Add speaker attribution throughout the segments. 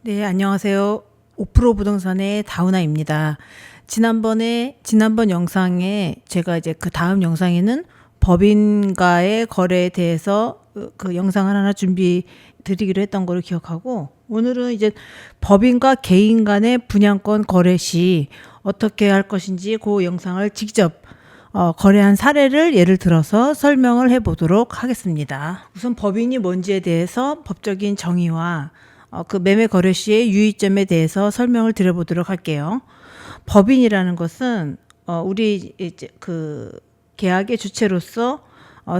Speaker 1: 네, 안녕하세요. 오프로 부동산의 다우나입니다. 지난번 영상에 제가 이제 그 다음 영상에는 법인과의 거래에 대해서 그 영상을 하나 준비 드리기로 했던 거를 기억하고, 오늘은 이제 법인과 개인 간의 분양권 거래 시 어떻게 할 것인지 그 영상을 직접 거래한 사례를 예를 들어서 설명을 해보도록 하겠습니다. 우선 법인이 뭔지에 대해서 법적인 정의와 그 매매 거래 시의 유의점에 대해서 설명을 드려보도록 할게요. 법인이라는 것은 우리 이제 그 계약의 주체로서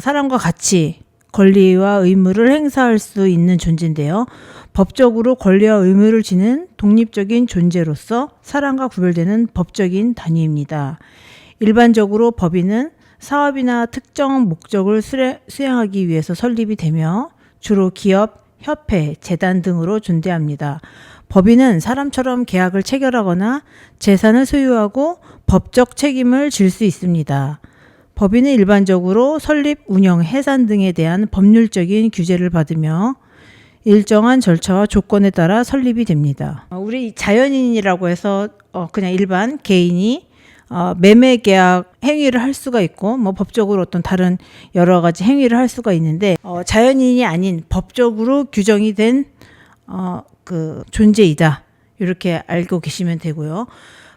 Speaker 1: 사람과 같이 권리와 의무를 행사할 수 있는 존재인데요. 법적으로 권리와 의무를 지닌 독립적인 존재로서 사람과 구별되는 법적인 단위입니다. 일반적으로 법인은 사업이나 특정 목적을 수행하기 위해서 설립이 되며 주로 기업, 협회, 재단 등으로 존재합니다. 법인은 사람처럼 계약을 체결하거나 재산을 소유하고 법적 책임을 질 수 있습니다. 법인은 일반적으로 설립, 운영, 해산 등에 대한 법률적인 규제를 받으며 일정한 절차와 조건에 따라 설립이 됩니다. 우리 자연인이라고 해서 그냥 일반 개인이 매매 계약 행위를 할 수가 있고, 뭐 법적으로 어떤 다른 여러 가지 행위를 할 수가 있는데, 자연인이 아닌 법적으로 규정이 된 그 존재이다, 이렇게 알고 계시면 되고요.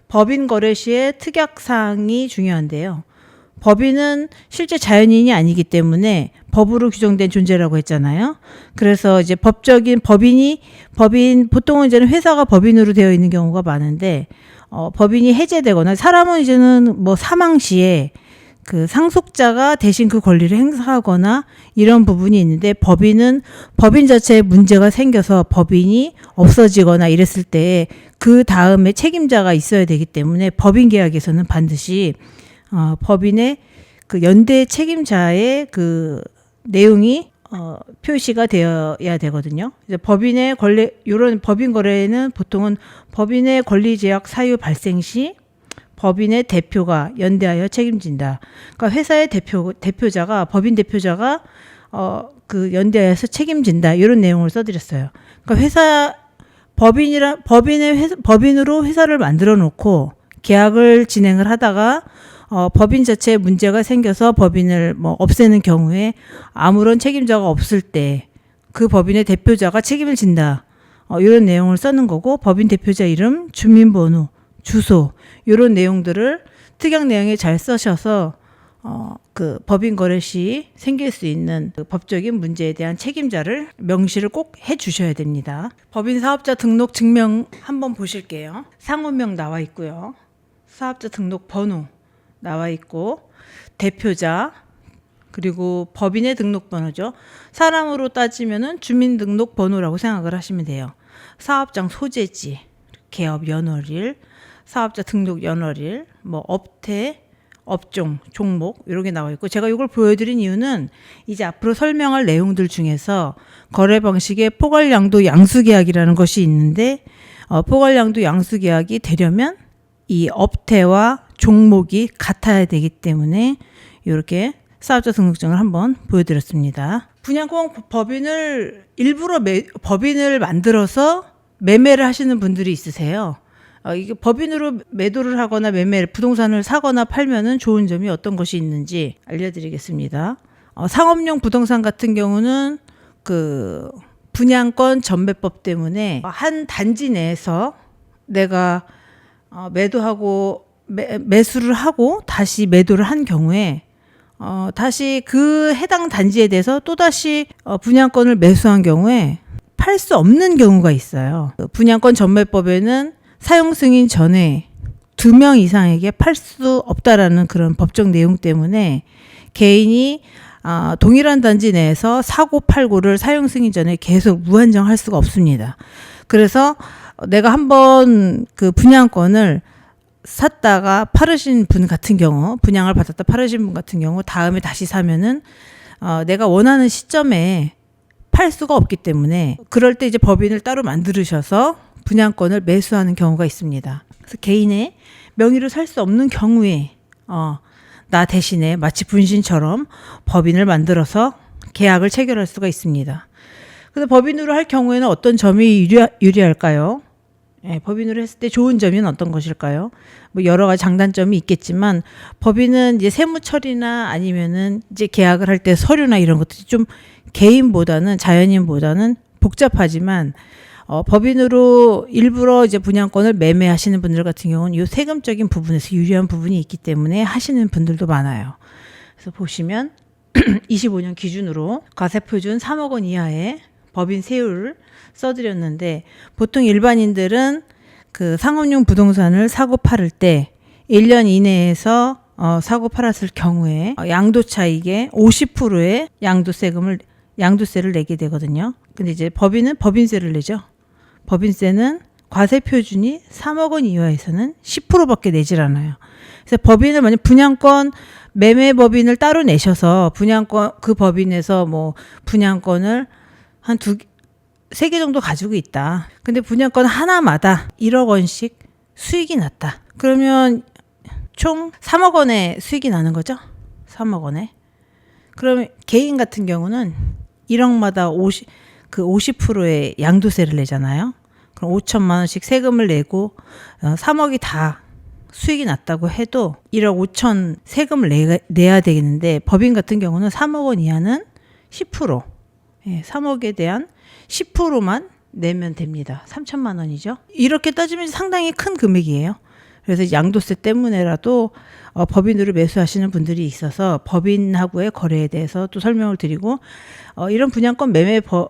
Speaker 1: 법인 거래 시의 특약 사항이 중요한데요. 법인은 실제 자연인이 아니기 때문에 법으로 규정된 존재라고 했잖아요. 그래서 이제 법적인 법인 보통은 이제는 회사가 법인으로 되어 있는 경우가 많은데, 법인이 해제되거나 사람은 이제는 뭐 사망 시에 그 상속자가 대신 그 권리를 행사하거나 이런 부분이 있는데, 법인 자체에 문제가 생겨서 법인이 없어지거나 이랬을 때 그 다음에 책임자가 있어야 되기 때문에 법인 계약에서는 반드시 법인의 그 연대 책임자의 그 내용이 표시가 되어야 되거든요. 이제 이런 법인 거래에는 보통은 법인의 권리 제약 사유 발생 시 법인의 대표가 연대하여 책임진다. 그러니까 회사의 대표자가 법인 대표자가 그 연대하여서 책임진다, 이런 내용을 써드렸어요. 그러니까 법인으로 회사를 만들어 놓고 계약을 진행을 하다가 법인 자체에 문제가 생겨서 법인을 뭐 없애는 경우에 아무런 책임자가 없을 때 그 법인의 대표자가 책임을 진다, 이런 내용을 쓰는 거고, 법인 대표자 이름, 주민번호, 주소, 이런 내용들을 특약 내용에 잘 쓰셔서 그 법인 거래 시 생길 수 있는 그 법적인 문제에 대한 책임자를 명시를 꼭 해주셔야 됩니다. 법인 사업자 등록 증명 한번 보실게요. 상호명 나와 있고요. 사업자 등록 번호 나와 있고, 대표자, 그리고 법인의 등록번호죠. 사람으로 따지면은 주민등록번호라고 생각을 하시면 돼요. 사업장 소재지, 개업 연월일, 사업자 등록 연월일, 뭐 업태, 업종, 종목, 이런 게 나와 있고, 제가 이걸 보여드린 이유는 이제 앞으로 설명할 내용들 중에서 거래 방식의 포괄양도 양수계약이라는 것이 있는데, 포괄양도 양수계약이 되려면 이 업태와 종목이 같아야 되기 때문에 이렇게 사업자 등록증을 한번 보여드렸습니다. 분양권 법인을 일부러 법인을 만들어서 매매를 하시는 분들이 있으세요. 이게 법인으로 매도를 하거나 부동산을 사거나 팔면은 좋은 점이 어떤 것이 있는지 알려드리겠습니다. 상업용 부동산 같은 경우는 그 분양권 전매법 때문에 한 단지 내에서 내가 매도하고 매수를 하고 다시 매도를 한 경우에 다시 그 해당 단지에 대해서 또다시 분양권을 매수한 경우에 팔 수 없는 경우가 있어요. 분양권 전매법에는 사용 승인 전에 2명 이상에게 팔 수 없다라는 그런 법적 내용 때문에 개인이 동일한 단지 내에서 사고 팔고를 사용 승인 전에 계속 무한정 할 수가 없습니다. 그래서 내가 한번 그 분양권을 샀다가 팔으신 분 같은 경우, 분양을 받았다 팔으신 분 같은 경우 다음에 다시 사면은 내가 원하는 시점에 팔 수가 없기 때문에, 그럴 때 이제 법인을 따로 만들으셔서 분양권을 매수하는 경우가 있습니다. 그래서 개인의 명의로 살 수 없는 경우에 나 대신에 마치 분신처럼 법인을 만들어서 계약을 체결할 수가 있습니다. 그래서 법인으로 할 경우에는 어떤 점이 유리할까요? 예, 법인으로 했을 때 좋은 점은 어떤 것일까요? 뭐 여러 가지 장단점이 있겠지만 법인은 이제 세무 처리나 아니면은 이제 계약을 할 때 서류나 이런 것들이 좀 개인보다는 자연인보다는 복잡하지만 법인으로 일부러 이제 분양권을 매매하시는 분들 같은 경우는 이 세금적인 부분에서 유리한 부분이 있기 때문에 하시는 분들도 많아요. 그래서 보시면 25년 기준으로 과세표준 3억 원 이하의 법인 세율을 써드렸는데 보통 일반인들은 그 상업용 부동산을 사고 팔을 때 1년 이내에서 사고 팔았을 경우에 양도차익의 50%의 양도세를 내게 되거든요. 근데 이제 법인은 법인세를 내죠. 법인세는 과세 표준이 3억 원 이하에서는 10%밖에 내질 않아요. 그래서 법인을 만약 분양권 매매 법인을 따로 내셔서 분양권 그 법인에서 뭐 분양권을 한 3개 정도 가지고 있다. 근데 분양권 하나마다 1억 원씩 수익이 났다. 그러면 총 3억 원의 수익이 나는 거죠. 3억 원에. 그러면 개인 같은 경우는 1억마다 50%의 양도세를 내잖아요. 그럼 5천만 원씩 세금을 내고 3억이 다 수익이 났다고 해도 1억 5천 세금을 내야 되겠는데 법인 같은 경우는 3억 원 이하는 10%, 3억에 대한 10%만 내면 됩니다. 3천만 원이죠. 이렇게 따지면 상당히 큰 금액이에요. 그래서 양도세 때문에라도 법인으로 매수하시는 분들이 있어서 법인하고의 거래에 대해서 또 설명을 드리고 이런 분양권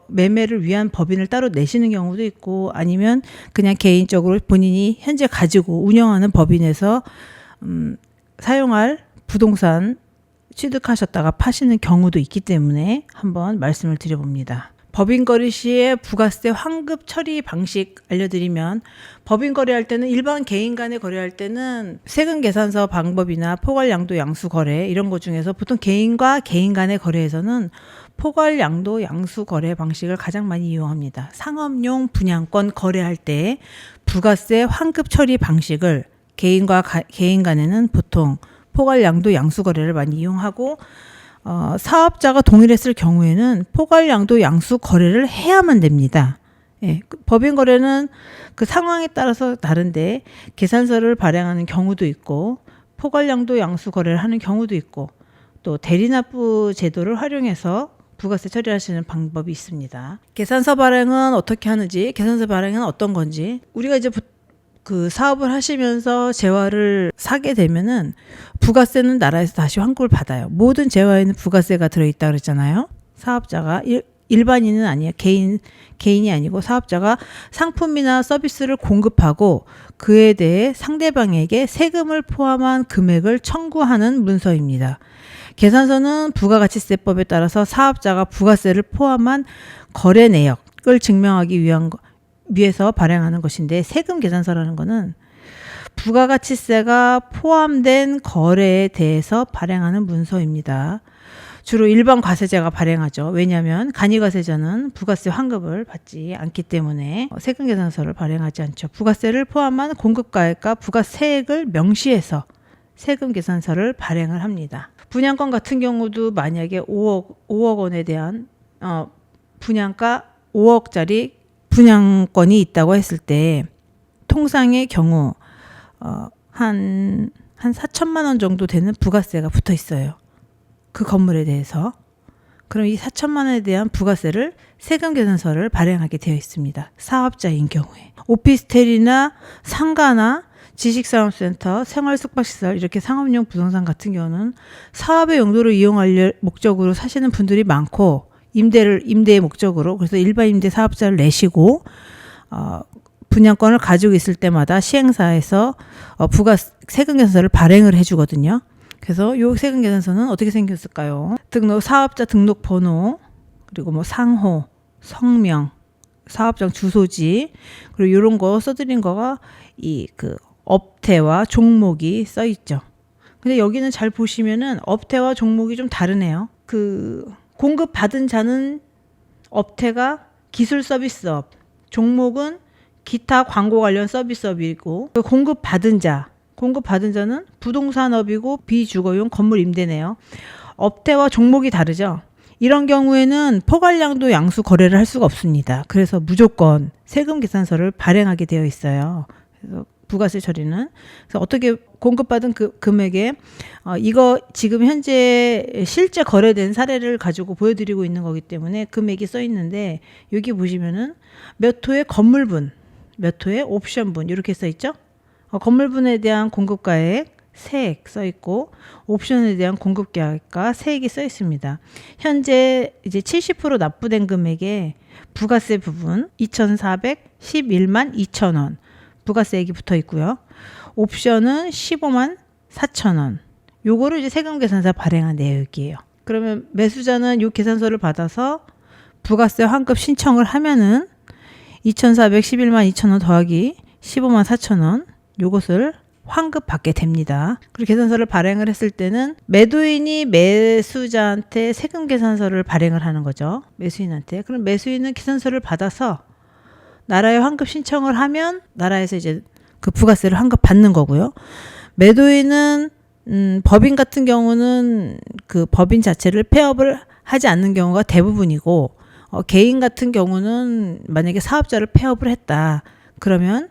Speaker 1: 매매를 위한 법인을 따로 내시는 경우도 있고 아니면 그냥 개인적으로 본인이 현재 가지고 운영하는 법인에서 사용할 부동산 취득하셨다가 파시는 경우도 있기 때문에 한번 말씀을 드려봅니다. 법인 거래 시에 부가세 환급 처리 방식 알려드리면 법인 거래할 때는 일반 개인 간에 거래할 때는 세금 계산서 방법이나 포괄 양도 양수 거래 이런 것 중에서 보통 개인과 개인 간의 거래에서는 포괄 양도 양수 거래 방식을 가장 많이 이용합니다. 상업용 분양권 거래할 때 부가세 환급 처리 방식을 개인과 개인 간에는 보통 포괄 양도 양수 거래를 많이 이용하고 사업자가 동일했을 경우에는 포괄 양도 양수 거래를 해야만 됩니다. 예, 법인 거래는 그 상황에 따라서 다른데 계산서를 발행하는 경우도 있고 포괄 양도 양수 거래를 하는 경우도 있고 또 대리납부 제도를 활용해서 부가세 처리하시는 방법이 있습니다. 계산서 발행은 어떻게 하는지, 계산서 발행은 어떤 건지 우리가 이제 그 사업을 하시면서 재화를 사게 되면은 부가세는 나라에서 다시 환급을 받아요. 모든 재화에는 부가세가 들어있다 그랬잖아요. 사업자가 일반인은 아니에요. 개인이 아니고 사업자가 상품이나 서비스를 공급하고 그에 대해 상대방에게 세금을 포함한 금액을 청구하는 문서입니다. 계산서는 부가가치세법에 따라서 사업자가 부가세를 포함한 거래 내역을 증명하기 위해서 발행하는 것인데 세금 계산서라는 것은 부가가치세가 포함된 거래에 대해서 발행하는 문서입니다. 주로 일반 과세자가 발행하죠. 왜냐하면 간이과세자는 부가세 환급을 받지 않기 때문에 세금 계산서를 발행하지 않죠. 부가세를 포함한 공급가액과 부가세액을 명시해서 세금 계산서를 발행을 합니다. 분양권 같은 경우도 만약에 5억 원에 대한 분양가 5억짜리 분양권이 있다고 했을 때 통상의 경우 한 4천만 원 정도 되는 부가세가 붙어 있어요. 그 건물에 대해서. 그럼 이 4천만 원에 대한 부가세를 세금 계산서를 발행하게 되어 있습니다. 사업자인 경우에. 오피스텔이나 상가나 지식산업센터, 생활숙박시설 이렇게 상업용 부동산 같은 경우는 사업의 용도로 이용할 목적으로 사시는 분들이 많고 임대의 목적으로 그래서 일반 임대 사업자를 내시고 분양권을 가지고 있을 때마다 시행사에서 세금 계산서를 발행을 해주거든요. 그래서 이 세금 계산서는 어떻게 생겼을까요? 사업자 등록 번호 그리고 뭐 상호, 성명, 사업장 주소지 그리고 이런 거 써드린 거가 그 업태와 종목이 써 있죠. 근데 여기는 잘 보시면은 업태와 종목이 좀 다르네요. 공급 받은 자는 업태가 기술 서비스업, 종목은 기타 광고 관련 서비스업이고 공급 받은 자는 부동산업이고 비주거용 건물 임대네요. 업태와 종목이 다르죠. 이런 경우에는 포괄량도 양수 거래를 할 수가 없습니다. 그래서 무조건 세금 계산서를 발행하게 되어 있어요. 그래서 부가세 처리는 그래서 어떻게 공급받은 그 금액에 이거 지금 현재 실제 거래된 사례를 가지고 보여드리고 있는 거기 때문에 금액이 써 있는데 여기 보시면은 몇 호의 건물분, 몇 호의 옵션분 이렇게 써 있죠. 건물분에 대한 공급가액 세액 써 있고 옵션에 대한 공급계약과 세액이 써 있습니다. 현재 이제 70% 납부된 금액에 부가세 부분 2,411만 2천 원 부가세액이 붙어 있고요. 옵션은 15만 4천 원. 요거를 이제 세금계산서 발행한 내역이에요. 그러면 매수자는 요 계산서를 받아서 부가세 환급 신청을 하면은 2,411만 2천 원 더하기 15만 4천 원 요것을 환급받게 됩니다. 그리고 계산서를 발행을 했을 때는 매도인이 매수자한테 세금계산서를 발행을 하는 거죠. 매수인한테. 그럼 매수인은 계산서를 받아서 나라에 환급 신청을 하면 나라에서 이제 그 부가세를 환급받는 거고요. 매도인은 법인 같은 경우는 그 법인 자체를 폐업을 하지 않는 경우가 대부분이고 개인 같은 경우는 만약에 사업자를 폐업을 했다. 그러면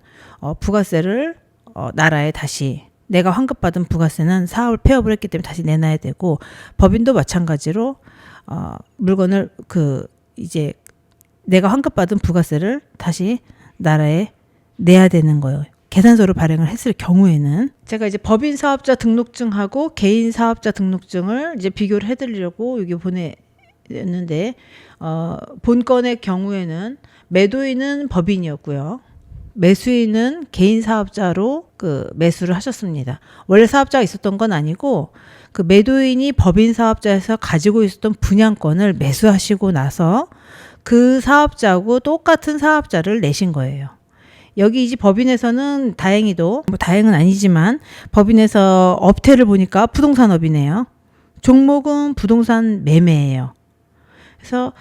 Speaker 1: 부가세를 나라에 다시 내가 환급받은 부가세는 사업을 폐업을 했기 때문에 다시 내놔야 되고 법인도 마찬가지로 물건을 이제 내가 환급받은 부가세를 다시 나라에 내야 되는 거예요. 계산서를 발행을 했을 경우에는 제가 이제 법인 사업자 등록증하고 개인 사업자 등록증을 이제 비교를 해드리려고 여기 보냈는데 본건의 경우에는 매도인은 법인이었고요. 매수인은 개인 사업자로 매수를 하셨습니다. 원래 사업자가 있었던 건 아니고 그 매도인이 법인 사업자에서 가지고 있었던 분양권을 매수하시고 나서 그 사업자하고 똑같은 사업자를 내신 거예요. 여기 이제 법인에서는 다행히도 다행은 아니지만 법인에서 업태를 보니까 부동산업이네요. 종목은 부동산 매매예요. 그래서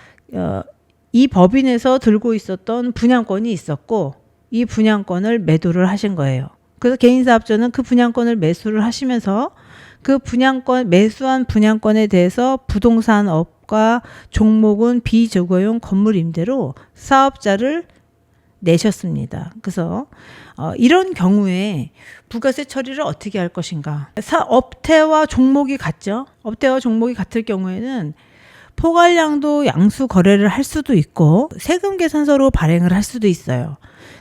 Speaker 1: 이 법인에서 들고 있었던 분양권이 있었고 이 분양권을 매도를 하신 거예요. 그래서 개인사업자는 그 분양권을 매수를 하시면서 그 매수한 분양권에 대해서 부동산업과 종목은 비주거용 건물 임대로 사업자를 내셨습니다. 그래서 이런 경우에 부가세 처리를 어떻게 할 것인가? 업태와 종목이 같죠. 업태와 종목이 같을 경우에는 포괄량도 양수 거래를 할 수도 있고 세금 계산서로 발행을 할 수도 있어요.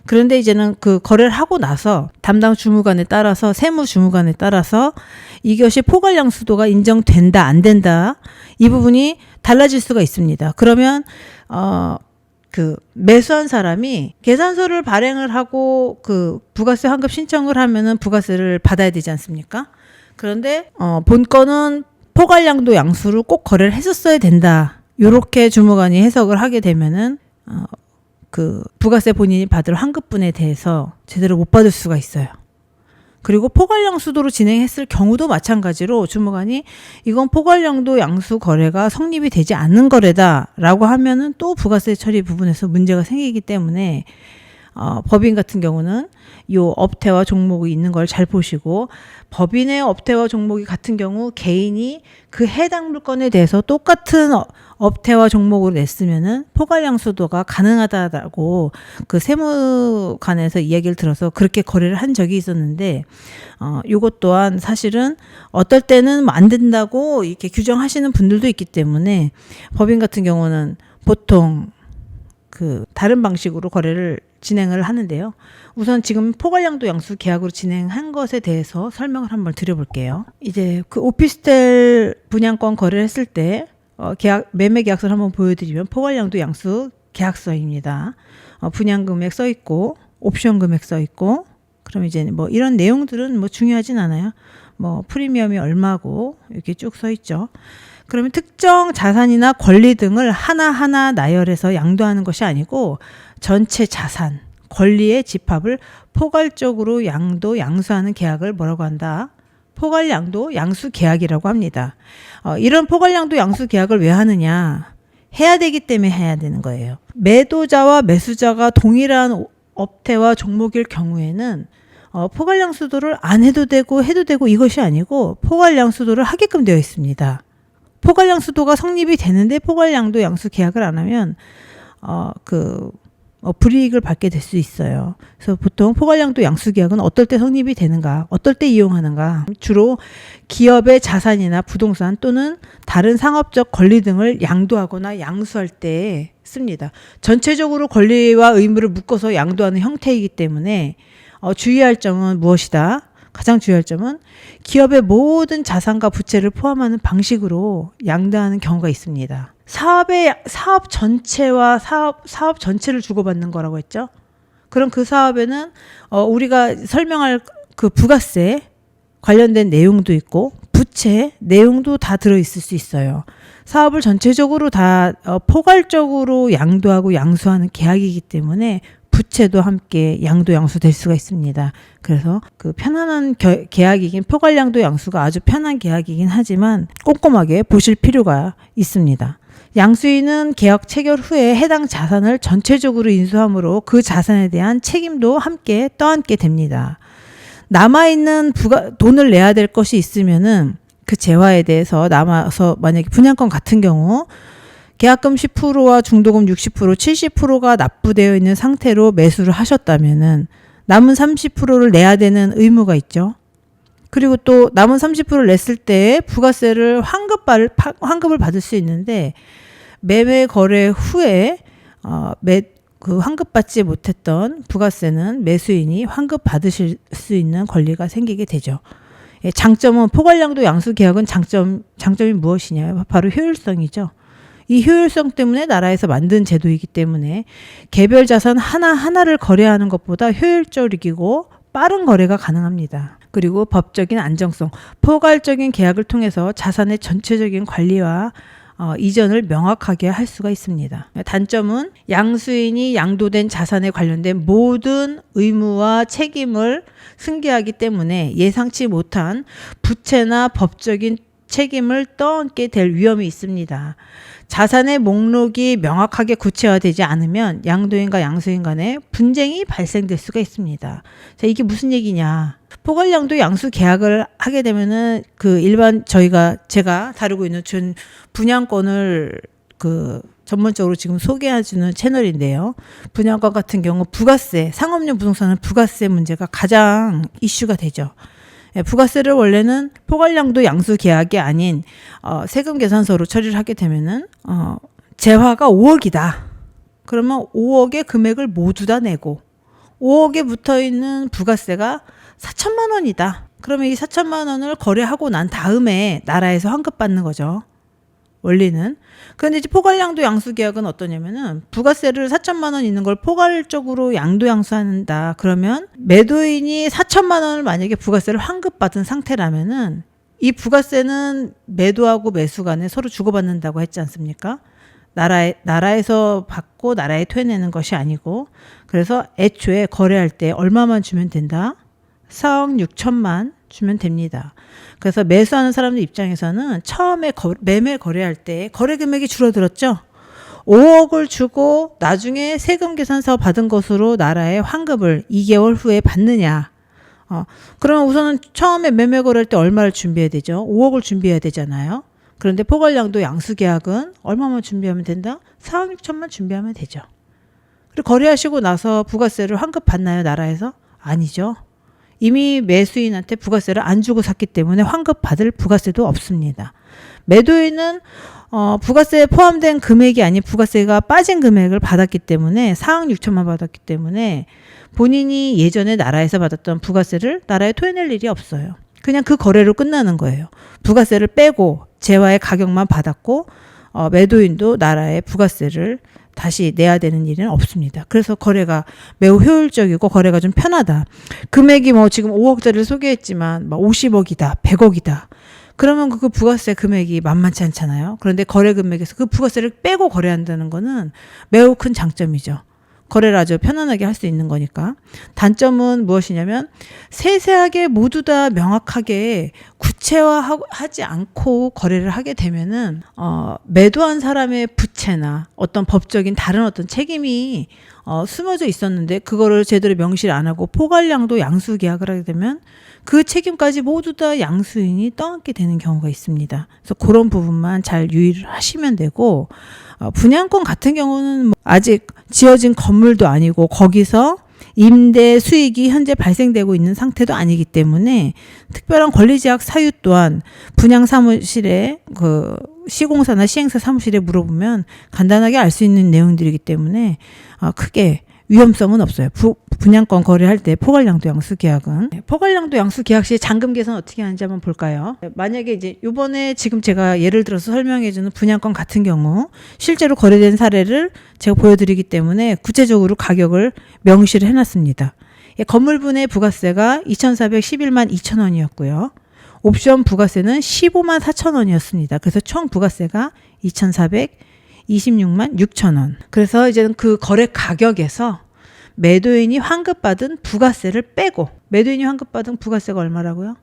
Speaker 1: 그런데 이제는 그 거래를 하고 나서 담당 주무관에 따라서 세무 주무관에 따라서 이것이 포괄량수도가 인정된다 안 된다 이 부분이 달라질 수가 있습니다. 그러면 매수한 사람이 계산서를 발행을 하고 부가세 환급 신청을 하면은 부가세를 받아야 되지 않습니까? 그런데 본건은 포괄량도 양수를 꼭 거래를 했었어야 된다. 요렇게 주무관이 해석을 하게 되면은 부가세 본인이 받을 환급분에 대해서 제대로 못 받을 수가 있어요. 그리고 포괄량 수도로 진행했을 경우도 마찬가지로 주무관이 이건 포괄량도 양수 거래가 성립이 되지 않는 거래다라고 하면은 또 부가세 처리 부분에서 문제가 생기기 때문에 법인 같은 경우는 요 업태와 종목이 있는 걸 잘 보시고 법인의 업태와 종목이 같은 경우 개인이 그 해당 물건에 대해서 똑같은 업태와 종목으로 냈으면은 포괄량 수도가 가능하다라고 그 세무관에서 이야기를 들어서 그렇게 거래를 한 적이 있었는데 요것 또한 사실은 어떨 때는 안 된다고 이렇게 규정하시는 분들도 있기 때문에 법인 같은 경우는 보통 다른 방식으로 거래를 진행을 하는데요. 우선 지금 포괄량도 양수 계약으로 진행한 것에 대해서 설명을 한번 드려볼게요. 이제 오피스텔 분양권 거래를 했을 때 매매 계약서를 한번 보여드리면 포괄량도 양수 계약서입니다. 분양 금액 써 있고 옵션 금액 써 있고 그럼 이제 이런 내용들은 중요하진 않아요. 프리미엄이 얼마고 이렇게 쭉 써 있죠. 그러면 특정 자산이나 권리 등을 하나하나 나열해서 양도하는 것이 아니고 전체 자산, 권리의 집합을 포괄적으로 양수하는 계약을 뭐라고 한다? 포괄양도 양수 계약이라고 합니다. 이런 포괄양도 양수 계약을 왜 하느냐? 해야 되기 때문에 해야 되는 거예요. 매도자와 매수자가 동일한 업태와 종목일 경우에는 포괄량 수도를 안 해도 되고 해도 되고 이것이 아니고 포괄량 수도를 하게끔 되어 있습니다. 포괄양수도가 성립이 되는데 포괄양도 양수 계약을 안 하면 불이익을 받게 될 수 있어요. 그래서 보통 포괄양도 양수 계약은 어떨 때 성립이 되는가, 어떨 때 이용하는가, 주로 기업의 자산이나 부동산 또는 다른 상업적 권리 등을 양도하거나 양수할 때 씁니다. 전체적으로 권리와 의무를 묶어서 양도하는 형태이기 때문에 주의할 점은 무엇이다? 가장 주의할 점은 기업의 모든 자산과 부채를 포함하는 방식으로 양도하는 경우가 있습니다. 사업 전체와 사업 전체를 주고받는 거라고 했죠. 그럼 그 사업에는 우리가 설명할 그 부가세 관련된 내용도 있고 부채 내용도 다 들어있을 수 있어요. 사업을 전체적으로 다 포괄적으로 양도하고 양수하는 계약이기 때문에 부채도 함께 양도 양수될 수가 있습니다. 그래서 그 편안한 계약이긴 포괄양도 양수가 아주 편한 계약이긴 하지만 꼼꼼하게 보실 필요가 있습니다. 양수인은 계약 체결 후에 해당 자산을 전체적으로 인수하므로 그 자산에 대한 책임도 함께 떠안게 됩니다. 남아있는 돈을 내야 될 것이 있으면은 그 재화에 대해서 남아서 만약에 분양권 같은 경우 계약금 10%와 중도금 60%, 70%가 납부되어 있는 상태로 매수를 하셨다면은 남은 30%를 내야 되는 의무가 있죠. 그리고 또 남은 30%를 냈을 때 부가세를 환급을 받을 수 있는데 매매 거래 후에 환급받지 못했던 부가세는 매수인이 환급 받으실 수 있는 권리가 생기게 되죠. 장점은 포괄양도 양수 계약은 장점이 무엇이냐? 바로 효율성이죠. 이 효율성 때문에 나라에서 만든 제도이기 때문에 개별 자산 하나하나를 거래하는 것보다 효율적이고 빠른 거래가 가능합니다. 그리고 법적인 안정성, 포괄적인 계약을 통해서 자산의 전체적인 관리와 이전을 명확하게 할 수가 있습니다. 단점은 양수인이 양도된 자산에 관련된 모든 의무와 책임을 승계하기 때문에 예상치 못한 부채나 법적인 책임을 떠안게 될 위험이 있습니다. 자산의 목록이 명확하게 구체화되지 않으면 양도인과 양수인 간에 분쟁이 발생될 수가 있습니다. 자, 이게 무슨 얘기냐? 포괄양도 양수 계약을 하게 되면은 제가 다루고 있는 분양권을 전문적으로 지금 소개해주는 채널인데요. 분양권 같은 경우 부가세, 상업용 부동산은 부가세 문제가 가장 이슈가 되죠. 부가세를 원래는 포괄양도 양수 계약이 아닌 세금 계산서로 처리를 하게 되면은 재화가 5억이다. 그러면 5억의 금액을 모두 다 내고 5억에 붙어 있는 부가세가 4천만 원이다. 그러면 이 4천만 원을 거래하고 난 다음에 나라에서 환급받는 거죠. 원리는. 그런데 이제 포괄양도 양수 계약은 어떠냐면은 부가세를 4천만 원 있는 걸 포괄적으로 양도 양수한다. 그러면 매도인이 4천만 원을 만약에 부가세를 환급받은 상태라면은 이 부가세는 매도하고 매수 간에 서로 주고받는다고 했지 않습니까? 나라에서 받고 나라에 토해내는 것이 아니고, 그래서 애초에 거래할 때 얼마만 주면 된다? 4억 6천만 주면 됩니다. 그래서 매수하는 사람들 입장에서는 처음에 매매 거래할 때 거래 금액이 줄어들었죠. 5억을 주고 나중에 세금 계산서 받은 것으로 나라에 환급을 2개월 후에 받느냐. 그러면 우선은 처음에 매매 거래할 때 얼마를 준비해야 되죠? 5억을 준비해야 되잖아요. 그런데 포괄양도 양수계약은 얼마만 준비하면 된다? 4억 6천만 준비하면 되죠. 그리고 거래하시고 나서 부가세를 환급 받나요, 나라에서? 아니죠. 이미 매수인한테 부가세를 안 주고 샀기 때문에 환급 받을 부가세도 없습니다. 매도인은 부가세에 포함된 금액이 아닌 부가세가 빠진 금액을 받았기 때문에 4억 6천만 받았기 때문에 본인이 예전에 나라에서 받았던 부가세를 나라에 토해낼 일이 없어요. 그냥 그 거래로 끝나는 거예요. 부가세를 빼고 재화의 가격만 받았고 매도인도 나라에 부가세를 다시 내야 되는 일은 없습니다. 그래서 거래가 매우 효율적이고 거래가 좀 편하다. 금액이 지금 5억짜리를 소개했지만 50억이다, 100억이다. 그러면 그 부가세 금액이 만만치 않잖아요. 그런데 거래 금액에서 그 부가세를 빼고 거래한다는 거는 매우 큰 장점이죠. 거래를 아주 편안하게 할 수 있는 거니까. 단점은 무엇이냐면 세세하게 모두 다 명확하게 구체화하지 않고 거래를 하게 되면은 매도한 사람의 부채나 어떤 법적인 다른 어떤 책임이 숨어져 있었는데 그거를 제대로 명시를 안 하고 포괄량도 양수 계약을 하게 되면 그 책임까지 모두 다 양수인이 떠안게 되는 경우가 있습니다. 그래서 그런 부분만 잘 유의를 하시면 되고, 분양권 같은 경우는 아직 지어진 건물도 아니고 거기서 임대 수익이 현재 발생되고 있는 상태도 아니기 때문에 특별한 권리제약 사유 또한 분양 사무실에 그 시공사나 시행사 사무실에 물어보면 간단하게 알 수 있는 내용들이기 때문에 크게 위험성은 없어요. 분양권 거래할 때 포괄량도 양수 계약은. 포괄량도 양수 계약 시 잔금 계산 어떻게 하는지 한번 볼까요? 만약에 이제 요번에 지금 제가 예를 들어서 설명해 주는 분양권 같은 경우 실제로 거래된 사례를 제가 보여드리기 때문에 구체적으로 가격을 명시를 해놨습니다. 건물분의 부가세가 2,411만 2천 원이었고요. 옵션 부가세는 15만 4천 원이었습니다. 그래서 총 부가세가 2,426만 6천 원. 그래서 이제는 그 거래 가격에서 매도인이 환급받은 부가세를 빼고, 매도인이 환급받은 부가세가 얼마라고요?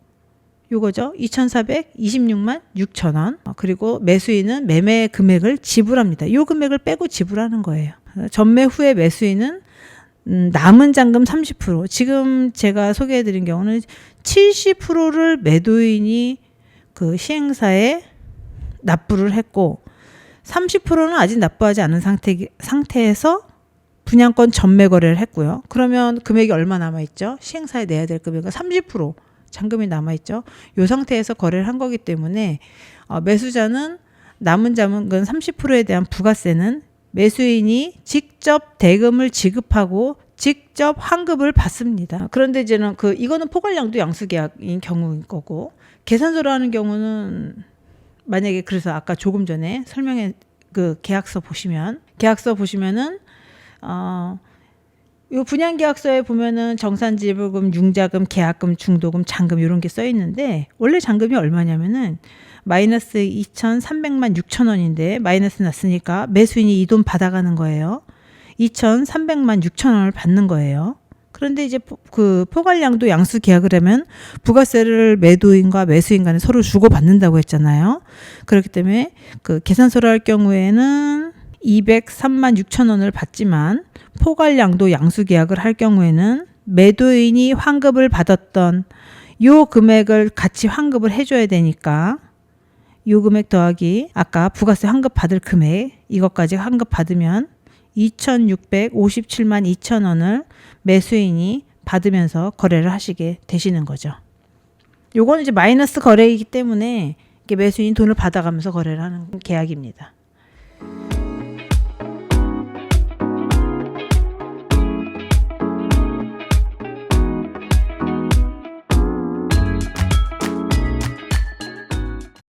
Speaker 1: 요거죠. 2,426만 6천 원. 그리고 매수인은 매매 금액을 지불합니다. 요 금액을 빼고 지불하는 거예요. 전매 후에 매수인은 남은 잔금 30%, 지금 제가 소개해드린 경우는 70%를 매도인이 그 시행사에 납부를 했고 30%는 아직 납부하지 않은 상태에서 분양권 전매 거래를 했고요. 그러면 금액이 얼마 남아있죠? 시행사에 내야 될 금액은 30% 잔금이 남아있죠. 이 상태에서 거래를 한 거기 때문에 매수자는 남은 잔금 30%에 대한 부가세는 매수인이 직접 대금을 지급하고 직접 환급을 받습니다. 그런데 이제는 이거는 포괄량도 양수계약인 경우인 거고, 계산서로 하는 경우는 만약에 그래서 아까 조금 전에 설명해 계약서 보시면은 요 분양계약서에 보면은 정산지불금, 융자금, 계약금, 중도금, 잔금 이런 게 써 있는데 원래 잔금이 얼마냐면은 마이너스 2,300만 6천 원인데 마이너스 났으니까 매수인이 이 돈 받아가는 거예요. 2,300만 6천 원을 받는 거예요. 그런데 이제 그 포괄량도 양수 계약을 하면 부가세를 매도인과 매수인 간에 서로 주고 받는다고 했잖아요. 그렇기 때문에 그 계산서를 할 경우에는 203만 6천 원을 받지만 포괄량도 양수 계약을 할 경우에는 매도인이 환급을 받았던 요 금액을 같이 환급을 해줘야 되니까 요 금액 더하기 아까 부가세 환급 받을 금액 이것까지 환급 받으면 2,657만 2천 원을 매수인이 받으면서 거래를 하시게 되시는 거죠. 요거는 이제 마이너스 거래이기 때문에 이게 매수인이 돈을 받아가면서 거래를 하는 계약입니다.